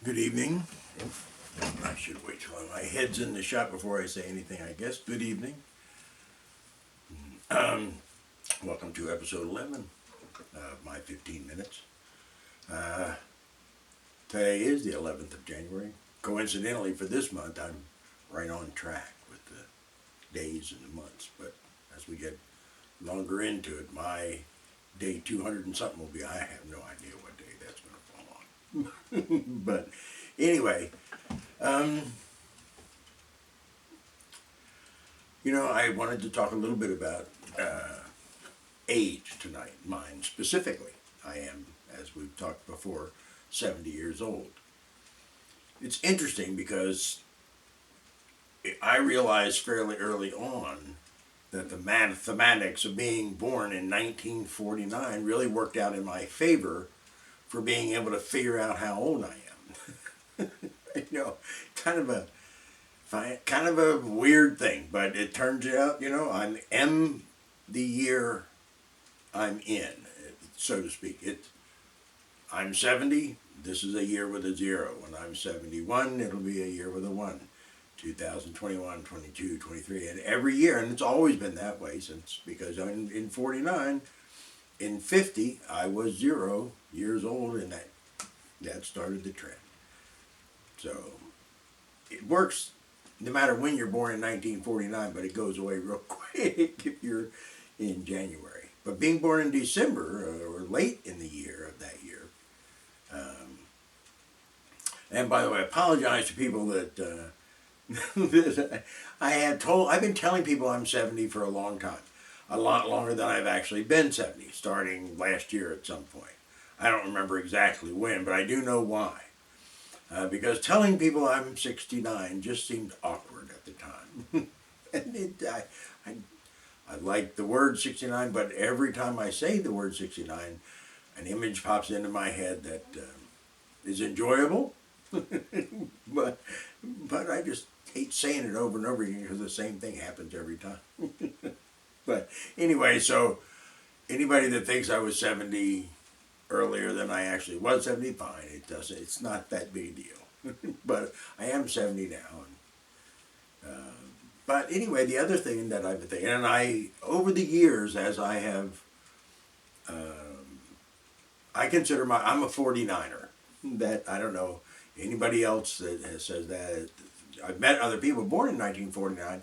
Good evening. I should wait till my head's in the shot before I say anything, I guess. Good evening. Um, Welcome to episode 11 of my 15 minutes. Uh, Today is the 11th of January. Coincidentally, for this month, I'm right on track with the days and the months. But as we get longer into it, my day 200 and something will be, I have no idea what day that's going to fall on. But anyway, um, I wanted to talk a little bit about age tonight, mine specifically. I am, as we've talked before, 70 years old. It's interesting because I realized fairly early on that the mathematics of being born in 1949 really worked out in my favor for being able to figure out how old I am. Kind of a weird thing, but it turns out, I'm M the year I'm in, so to speak. I'm 70. This is a year with a zero. When I'm 71, it'll be a year with a 1. 2021, 22, 23, and every year, and it's always been that way since, because I'm in 49, in 50, I was 0 years old, and that started the trend. So it works no matter when you're born in 1949, but it goes away real quick if you're in January. But being born in December or late in the year of that year, and by the way, I apologize to people that I've been telling people I'm 70 for a long time, a lot longer than I've actually been 70, starting last year at some point. I don't remember exactly when, but I do know why. Because telling people I'm 69 just seemed awkward at the time. I like the word 69, but every time I say the word 69, an image pops into my head that is enjoyable, but I just hate saying it over and over again because the same thing happens every time. But anyway, so anybody that thinks I was 70 earlier than I actually was 70, fine. It's not that big a deal. But I am 70 now. But anyway, the other thing that I've been thinking, and over the years, as I have, I consider I'm a 49er. That, I don't know anybody else that says that. I've met other people born in 1949,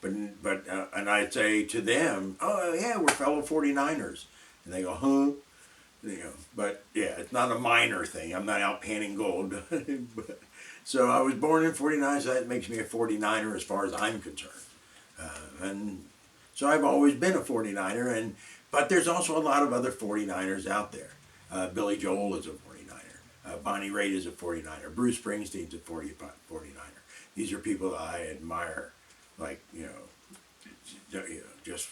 and I'd say to them, oh yeah, we're fellow 49ers. And they go, huh? But yeah, it's not a minor thing. I'm not out panning gold. So I was born in 49, so that makes me a 49er as far as I'm concerned. And so I've always been a 49er, but there's also a lot of other 49ers out there. Billy Joel is a 49er. Bonnie Raitt is a 49er. Bruce Springsteen's a 49er. These are people that I admire. Like, just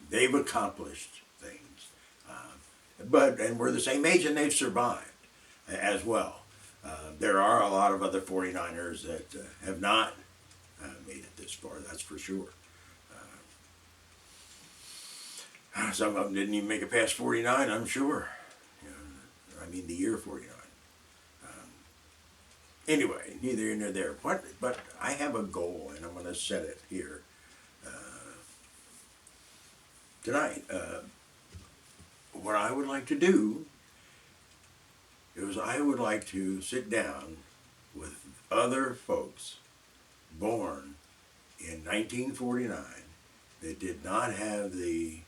they've accomplished things. And we're the same age, and they've survived as well. There are a lot of other 49ers that have not made it this far, that's for sure. Some of them didn't even make it past 49, I'm sure. The year 49. Anyway, neither here nor there. But I have a goal, and I'm going to set it here tonight. What I would like to do is I would like to sit down with other folks born in 1949 that did not have the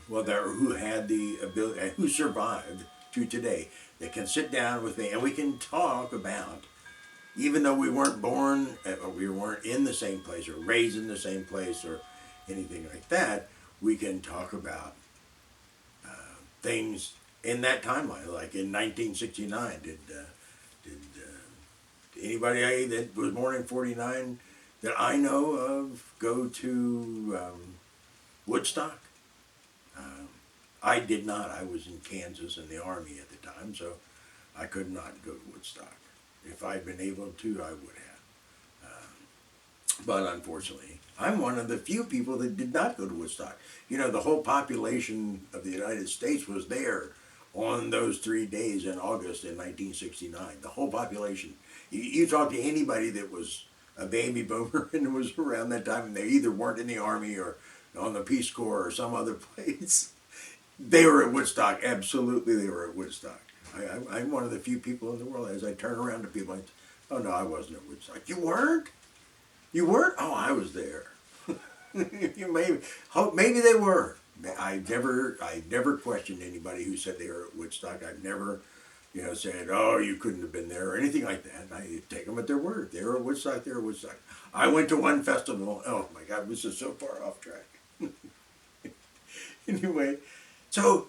who had the ability, who survived to today, that can sit down with me and we can talk about, even though we weren't born or we weren't in the same place or raised in the same place or anything like that, we can talk about things in that timeline. Like in 1969, did anybody that was born in 49 that I know of go to Woodstock? I did not. I was in Kansas in the Army at the time, so I could not go to Woodstock. If I'd been able to, I would have. But unfortunately, I'm one of the few people that did not go to Woodstock. The whole population of the United States was there on those 3 days in August in 1969. The whole population. You talk to anybody that was a baby boomer and was around that time, and they either weren't in the Army or on the Peace Corps or some other place. They were at Woodstock. Absolutely, they were at Woodstock. I'm one of the few people in the world, as I turn around to people, oh no, I wasn't at Woodstock. You weren't? You weren't? Oh, I was there. Maybe they were. I never questioned anybody who said they were at Woodstock. I've never, said, oh, you couldn't have been there or anything like that. I take them at their word. They were at Woodstock. They were at Woodstock. I went to one festival. Oh my God, this is so far off track. Anyway, so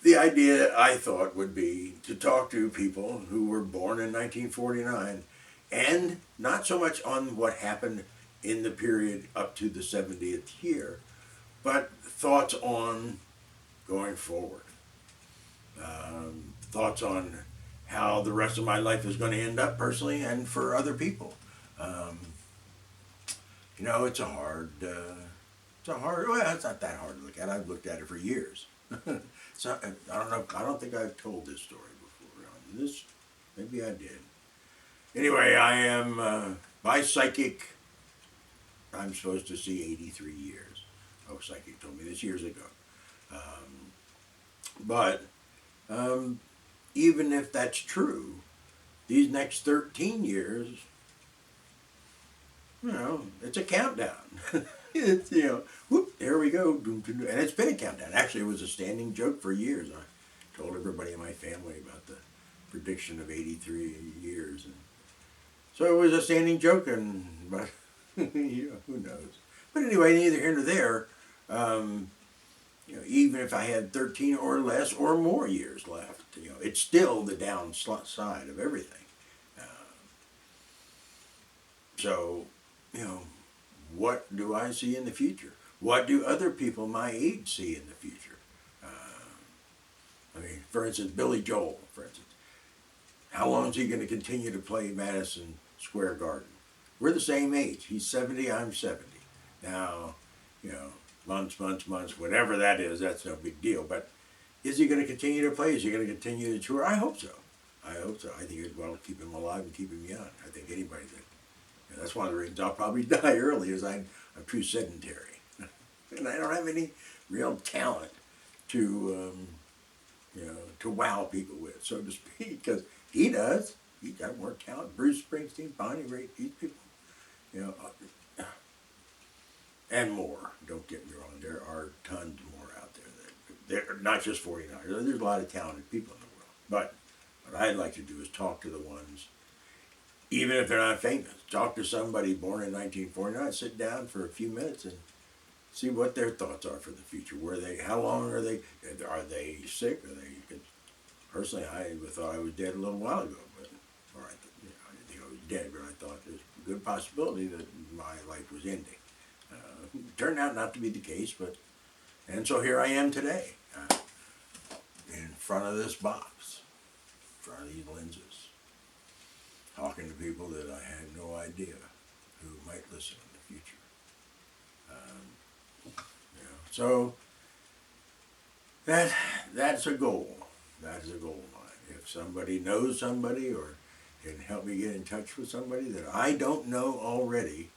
the idea I thought would be to talk to people who were born in 1949, and not so much on what happened in the period up to the 70th year, but thoughts on going forward. Thoughts on how the rest of my life is going to end up personally and for other people. It's well, it's not that hard to look at. I've looked at it for years. So I don't know. I don't think I've told this story before. Maybe I did. Anyway, I am by psychic. I'm supposed to see 83 years. Oh, psychic told me this years ago. But even if that's true, these next 13 years, it's a countdown. It's, whoop, there we go. And it's been a countdown. Actually, it was a standing joke for years. I told everybody in my family about the prediction of 83 years. And so it was a standing joke, but who knows? But anyway, neither here nor there. Even if I had 13 or less or more years left, it's still the downside of everything. So, what do I see in the future? What do other people my age see in the future? For instance, Billy Joel, for instance. How long is he going to continue to play Madison Square Garden? We're the same age. He's 70, I'm 70. Now, months, whatever that is, that's no big deal. But is he going to continue to play? Is he going to continue to tour? I hope so. I think it's well to keep him alive and keep him young. I think anybody that. That's one of the reasons I'll probably die early, is I'm too sedentary. And I don't have any real talent to, to wow people with, so to speak, because he does. He's got more talent. Bruce Springsteen, Bonnie Raitt, these people, and more. Don't get me wrong. There are tons more out there. They're not just 49. There's a lot of talented people in the world. But what I'd like to do is talk to the ones, even if they're not famous. Talk to somebody born in 1949. Sit down for a few minutes and see what their thoughts are for the future. How long are they? Are they sick? Personally, I thought I was dead a little while ago, I didn't think I was dead, but I thought there's a good possibility that my life was ending. Turned out not to be the case, and so here I am today, in front of this box, in front of these lenses, talking to people that I had no idea who might listen in the future. So that's a goal. That's a goal of mine. If somebody knows somebody or can help me get in touch with somebody that I don't know already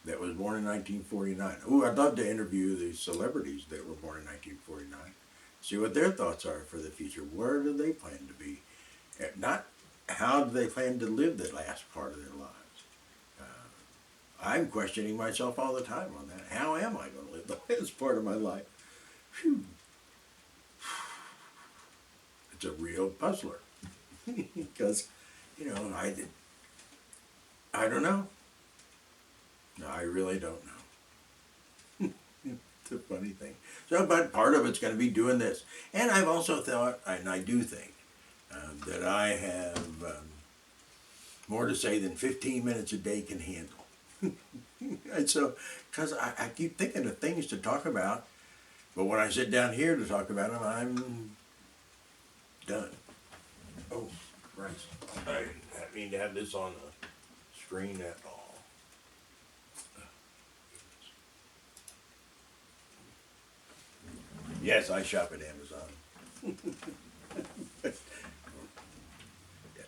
that was born in 1949. Ooh, I'd love to interview the celebrities that were born in 1949. See what their thoughts are for the future. Where do they plan to be? Not how do they plan to live the last part of their lives. I'm questioning myself all the time on that. How am I going to live the last part of my life? Whew. It's a real puzzler. Because, I don't know. No, I really don't know. It's a funny thing. So, but part of it's going to be doing this. And I've also thought, and I do think, that I have more to say than 15 minutes a day can handle. And so, because I keep thinking of things to talk about, but when I sit down here to talk about them, I'm done. Oh, Christ. I didn't mean to have this on the screen at all. Yes, I shop at Amazon.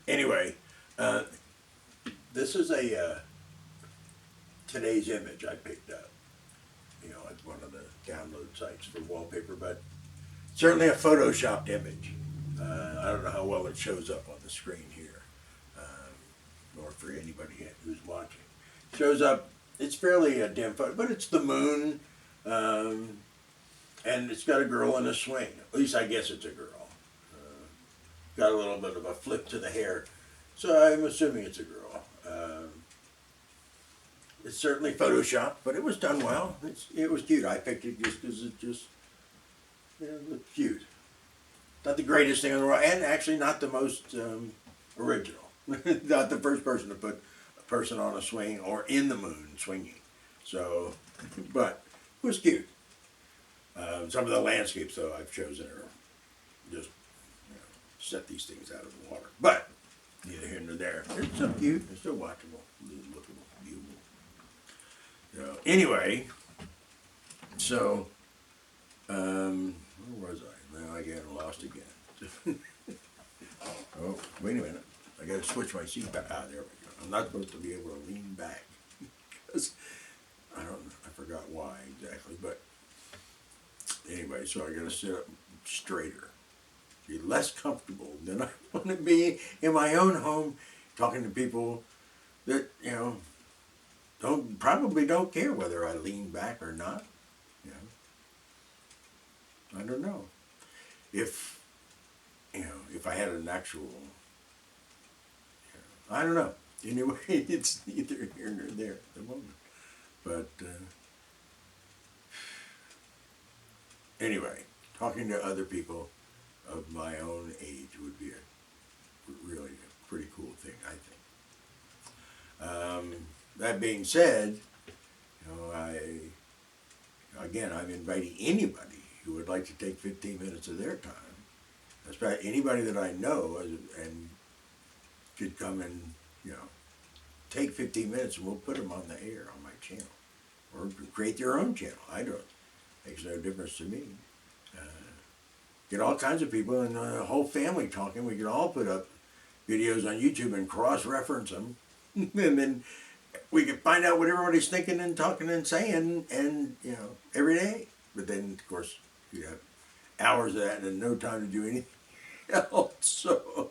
Anyway, uh, this is a today's image I picked up. You know, it's one of the download sites for wallpaper, but certainly a photoshopped image. I don't know how well it shows up on the screen here, nor for anybody who's watching. Shows up. It's fairly a dim photo, but it's the moon, and it's got a girl in a swing. At least I guess it's a girl. Got a little bit of a flip to the hair, so I'm assuming it's a girl. It's certainly photoshopped, but it was done well. It was cute. I picked it just because it just looked cute. Not the greatest thing in the world, and actually not the most original. Not the first person to put a person on a swing or in the moon swinging. So, but it was cute. Some of the landscapes, though, I've chosen are just set these things out of the water. But neither here nor there. They're still cute. They're still watchable, lookable, viewable. So anyway, so where was I? Now I got lost again. Oh, wait a minute. I got to switch my seat back. Ah, there we go. I'm not supposed to be able to lean back because I forgot why exactly, but anyway, so I got to sit up straighter, be less comfortable than I want to be in my own home, talking to people that probably don't care whether I lean back or not. I don't know if I had an actual. I don't know. Anyway, it's neither here nor there at the moment. But anyway, talking to other people of my own age would be really a pretty cool thing, I think. That being said, I'm inviting anybody who would like to take 15 minutes of their time, especially anybody that I know, and could come and take 15 minutes, and we'll put them on the air on my channel, or create their own channel. I don't. Makes no difference to me. Get all kinds of people and the whole family talking. We could all put up videos on YouTube and cross-reference them, and then we could find out what everybody's thinking and talking and saying, and every day. But then, of course, you have hours of that and no time to do anything else. So,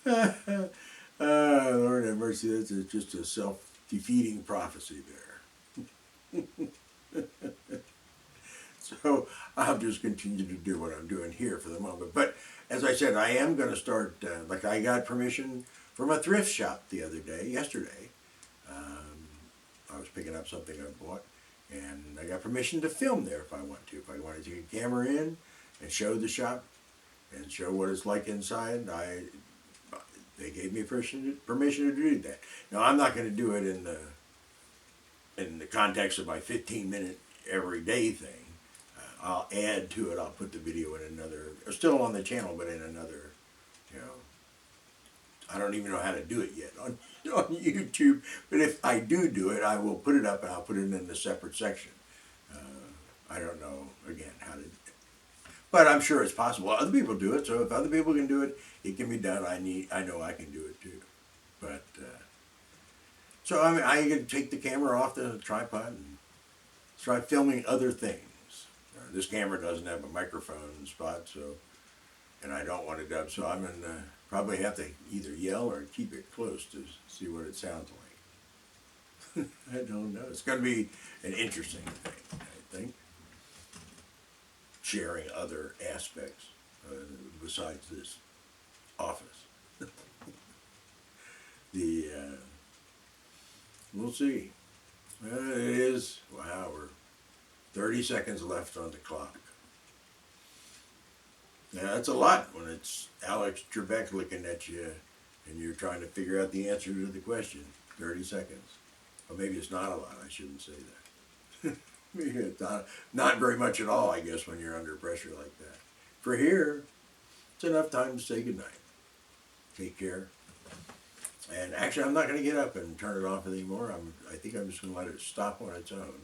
Lord have mercy, that's just a self-defeating prophecy there. So I'll just continue to do what I'm doing here for the moment. But as I said, I am going to start, like I got permission from a thrift shop yesterday. I was picking up something I bought, and I got permission to film there if I want to. If I want to take a camera in and show the shop and show what it's like inside, they gave me permission to do that. Now I'm not going to do it in the context of my 15-minute everyday thing. I'll add to it. I'll put the video in another, still on the channel, but in another, I don't even know how to do it yet on YouTube. But if I do it, I will put it up and I'll put it in a separate section. I don't know, again, how to, but I'm sure it's possible. Other people do it, so if other people can do it, it can be done. I know I can do it too. But, so I can take the camera off the tripod and try filming other things. This camera doesn't have a microphone spot, so, and I don't want it up, so I'm going to probably have to either yell or keep it close to see what it sounds like. I don't know. It's going to be an interesting thing, I think. Sharing other aspects besides this office. We'll see. It is, wow, we're 30 seconds left on the clock. Now that's a lot when it's Alex Trebek looking at you and you're trying to figure out the answer to the question. 30 seconds. Well, maybe it's not a lot. I shouldn't say that. Maybe it's not very much at all, I guess, when you're under pressure like that. For here, it's enough time to say goodnight. Take care. And actually, I'm not going to get up and turn it off anymore. I think I'm just going to let it stop on its own.